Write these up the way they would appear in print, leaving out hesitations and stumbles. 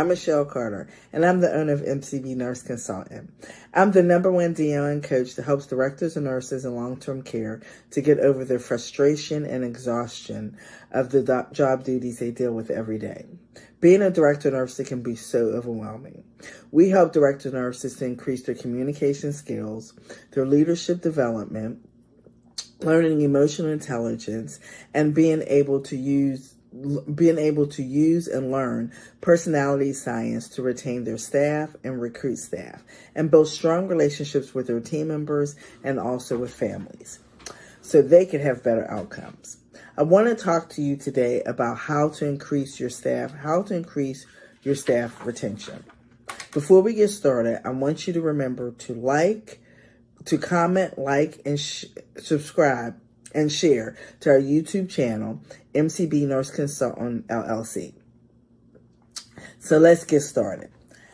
I'm Michelle Carter, and I'm the owner of MCB Nurse Consultant. I'm the #1 DON coach that helps directors and nurses in long-term care to get over their frustration and exhaustion of the job duties they deal with every day. Being a director nurse can be so overwhelming. We help director nurses to increase their communication skills, their leadership development, learning emotional intelligence, and being able to use and learn personality science to retain their staff and recruit staff and build strong relationships with their team members and also with families so they can have better outcomes. I want to talk to you today about how to increase your staff retention. Before we get started, I want you to remember to comment, and subscribe and share to our YouTube channel, MCB Nurse Consultant LLC. So let's get started.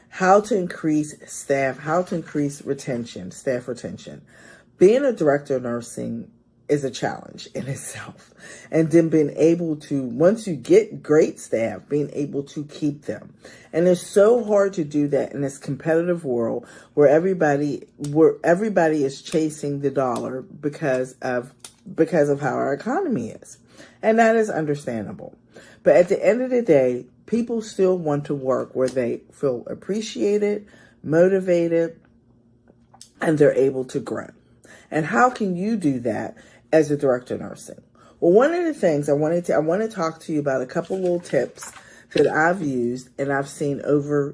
How to increase staff retention. Being a director of nursing is a challenge in itself. And then being able to, once you get great staff, being able to keep them. And it's so hard to do that in this competitive world where everybody is chasing the dollar because of how our economy is. And that is understandable. But at the end of the day, people still want to work where they feel appreciated, motivated, and they're able to grow. And how can you do that as a director of nursing? Well, one of the things I want to talk to you about a couple little tips that I've used and I've seen in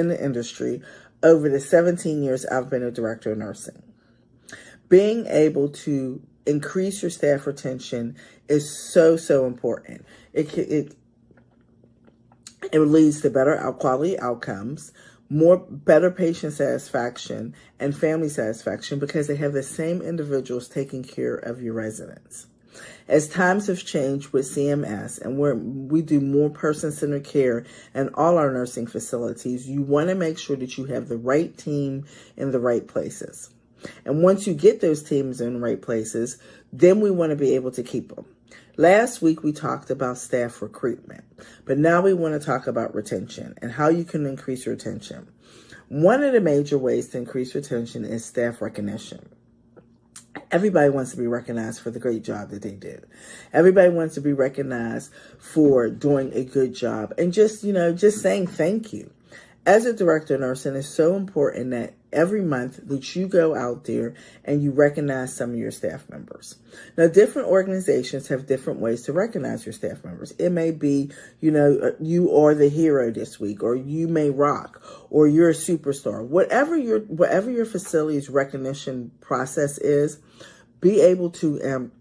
the industry over the 17 years I've been a director of nursing. Being able to increase your staff retention is so important. It leads to better quality outcomes, better patient satisfaction, and family satisfaction because they have the same individuals taking care of your residents. As times have changed with CMS and we do more person-centered care in all our nursing facilities, you want to make sure that you have the right team in the right places. And once you get those teams in the right places, then we want to be able to keep them. Last week, we talked about staff recruitment, but now we want to talk about retention and how you can increase your retention. One of the major ways to increase retention is staff recognition. Everybody wants to be recognized for the great job that they do. Everybody wants to be recognized for doing a good job and just saying thank you. As a director of nursing, it's so important that every month that you go out there and you recognize some of your staff members. Now, different organizations have different ways to recognize your staff members. It may be, you are the hero this week, or you may rock, or you're a superstar. Whatever your facility's recognition process is, be able to,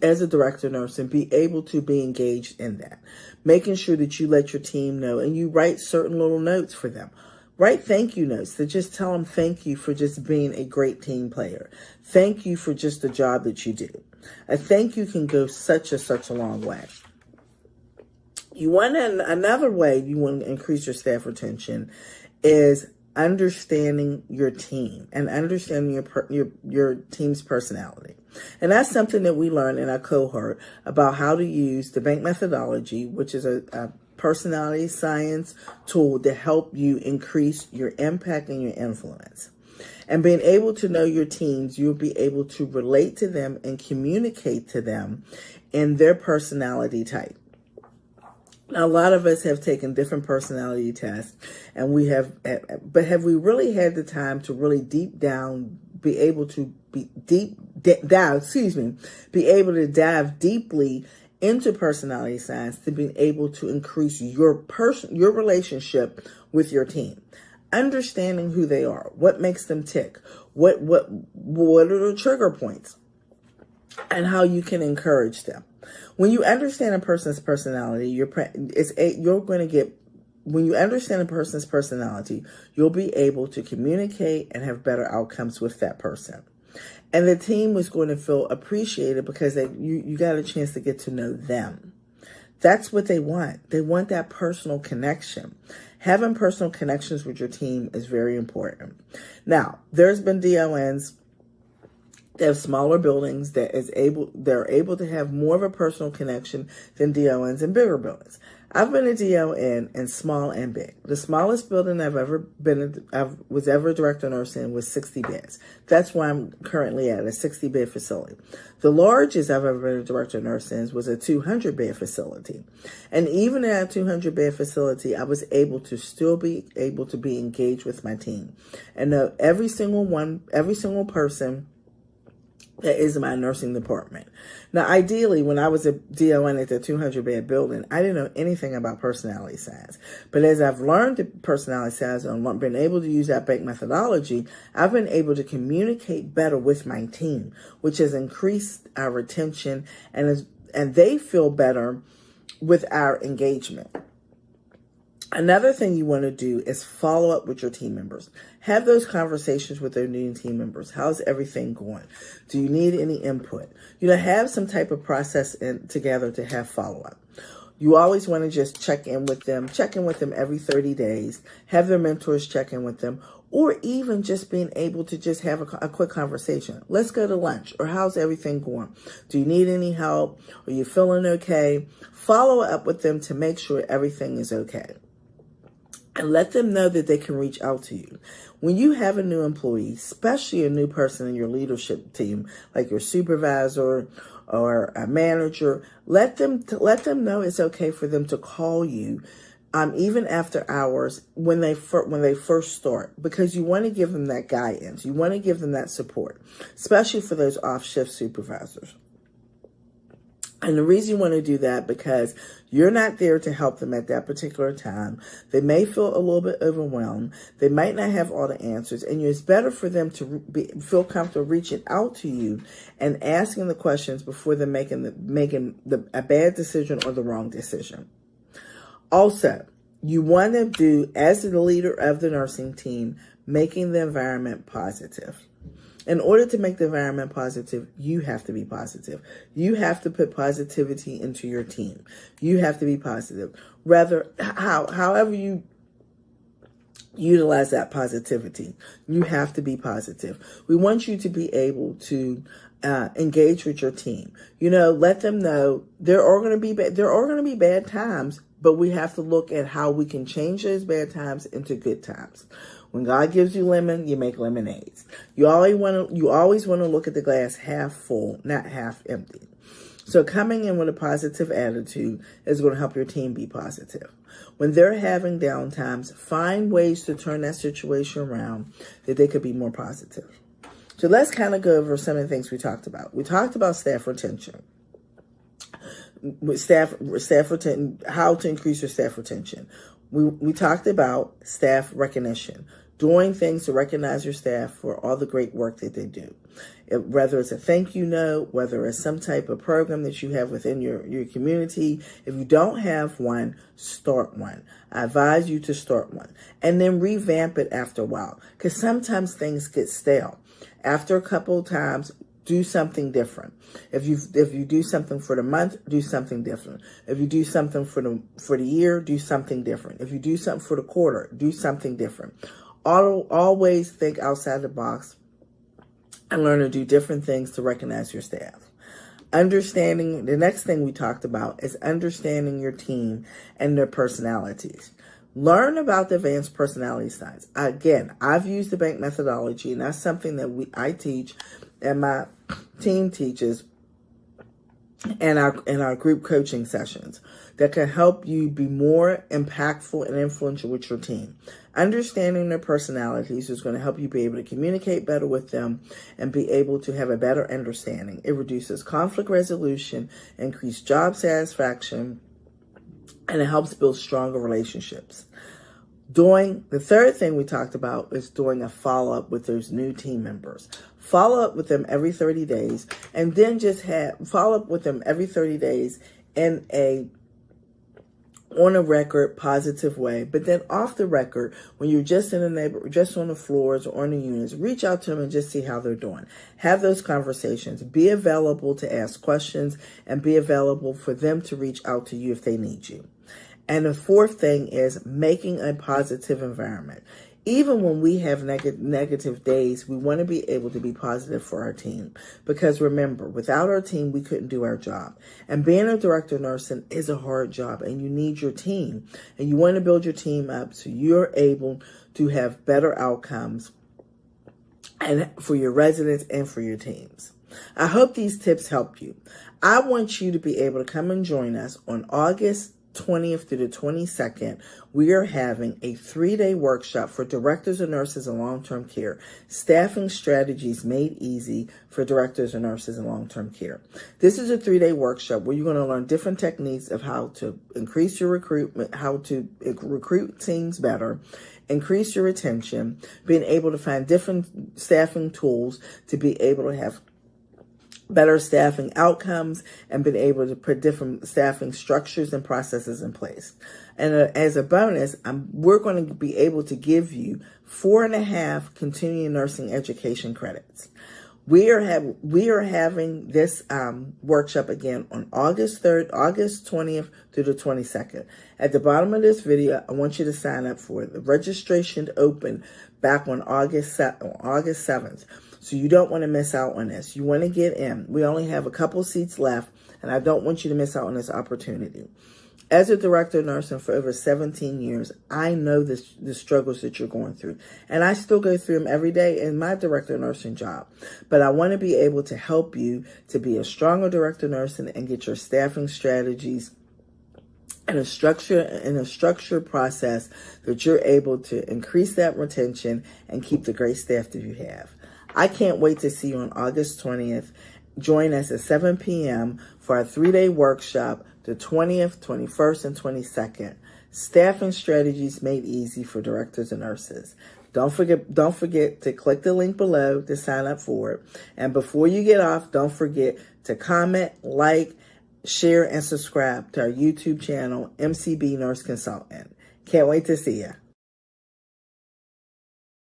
as a director of nursing, be able to be engaged in that. Making sure that you let your team know and you write certain little notes for them. Write thank you notes that just tell them thank you for just being a great team player. Thank you for just the job that you do. A thank you can go such a long way. Another way you want to increase your staff retention is understanding your team and understanding your team's personality. And that's something that we learned in our cohort about how to use the Bank methodology, which is a personality science tool to help you increase your impact and your influence. And being able to know your teams, you'll be able to relate to them and communicate to them in their personality type. Now, a lot of us have taken different personality tests, but have we really had the time to really be able to dive deeply into personality science to be able to increase your relationship with your team, understanding who they are, what makes them tick, what are the trigger points, and how you can encourage them. When you understand a person's personality, when you understand a person's personality, you'll be able to communicate and have better outcomes with that person. And the team was going to feel appreciated because you got a chance to get to know them. That's what they want. They want that personal connection. Having personal connections with your team is very important. Now, there's been DONs that have smaller buildings they're able to have more of a personal connection than DONs in bigger buildings. I've been a DON in small and big. The smallest building I was ever director of nurse in was 60 beds. That's why I'm currently at a 60-bed facility. The largest I've ever been a director of nurse in was a 200-bed facility. And even at a 200-bed facility, I was able to still be able to be engaged with my team and know every single person that is my nursing department. Now, ideally, when I was a DON at the 200-bed building, I didn't know anything about personality science. But as I've learned the personality science and been able to use that bank methodology, I've been able to communicate better with my team, which has increased our retention and they feel better with our engagement. Another thing you want to do is follow up with your team members. Have those conversations with their new team members. How's everything going? Do you need any input? Have some type of process together to have follow-up. You always want to just check in with them every 30 days, have their mentors check in with them, or even just being able to just have a quick conversation. Let's go to lunch, or how's everything going? Do you need any help? Are you feeling okay? Follow up with them to make sure everything is okay. And let them know that they can reach out to you. When you have a new employee, especially a new person in your leadership team, like your supervisor or a manager, let them know it's okay for them to call you, even after hours when they first start, because you want to give them that guidance, you want to give them that support, especially for those off-shift supervisors. And the reason you want to do that, because you're not there to help them at that particular time. They may feel a little bit overwhelmed. They might not have all the answers. And it's better for them to feel comfortable reaching out to you and asking the questions before they're making a bad decision or the wrong decision. Also, you want to do, as the leader of the nursing team, making the environment positive. In order to make the environment positive, you have to be positive. You have to put positivity into your team. You have to be positive. However you utilize that positivity, you have to be positive. We want you to be able to engage with your team. Let them know there are going to be bad times, but we have to look at how we can change those bad times into good times. When God gives you lemon, you make lemonades. You always want to look at the glass half full, not half empty. So coming in with a positive attitude is going to help your team be positive. When they're having downtimes, find ways to turn that situation around that they could be more positive. So let's kind of go over some of the things we talked about. We talked about staff retention. Staff retention, how to increase your staff retention. We talked about staff recognition, doing things to recognize your staff for all the great work that they do. Whether it's a thank you note, whether it's some type of program that you have within your community. If you don't have one, start one. I advise you to start one. And then revamp it after a while, because sometimes things get stale. After a couple of times, do something different. If you do something for the month, do something different. If you do something for the year, do something different. If you do something for the quarter, do something different. Always think outside the box and learn to do different things to recognize your staff. Understanding, the next thing we talked about is understanding your team and their personalities. Learn about the advanced personality science. Again, I've used the bank methodology, and that's something that I teach and my team teaches in our group coaching sessions that can help you be more impactful and influential with your team. Understanding their personalities is going to help you be able to communicate better with them and be able to have a better understanding. It reduces conflict resolution, increases job satisfaction, and it helps build stronger relationships. The third thing we talked about is doing a follow-up with those new team members. Follow up with them every 30 days, and then follow up with them every 30 days in on a record positive way. But then off the record, when you're just in the neighborhood, just on the floors or on the units, reach out to them and just see how they're doing. Have those conversations. Be available to ask questions and be available for them to reach out to you if they need you. And the fourth thing is making a positive environment. Even when we have negative days, we want to be able to be positive for our team. Because remember, without our team, we couldn't do our job. And being a director of nursing is a hard job, and you need your team. And you want to build your team up so you're able to have better outcomes and for your residents and for your teams. I hope these tips help you. I want you to be able to come and join us on August 20th through the 22nd. We are having a 3-day workshop for directors of nurses in long-term care, staffing strategies made easy for directors of nurses in long-term care. This is a 3-day workshop where you're going to learn different techniques of how to increase your recruitment, how to recruit teams better, increase your retention, being able to find different staffing tools to be able to have better staffing outcomes, and been able to put different staffing structures and processes in place. And as a bonus, we're going to be able to give you 4.5 continuing nursing education credits. We are having this workshop again on August 3rd, August 20th through the 22nd. At the bottom of this video, I want you to sign up for it. The registration opened back on August 7th. So you don't want to miss out on this. You want to get in. We only have a couple seats left, and I don't want you to miss out on this opportunity. As a director of nursing for over 17 years, I know the struggles that you're going through. And I still go through them every day in my director of nursing job. But I want to be able to help you to be a stronger director of nursing and get your staffing strategies in a structured process that you're able to increase that retention and keep the great staff that you have. I can't wait to see you on August 20th. Join us at 7 p.m. for our 3-day workshop, the 20th, 21st, and 22nd. Staffing strategies made easy for directors and nurses. Don't forget to click the link below to sign up for it. And before you get off, don't forget to comment, like, share, and subscribe to our YouTube channel, MCB Nurse Consultant. Can't wait to see you.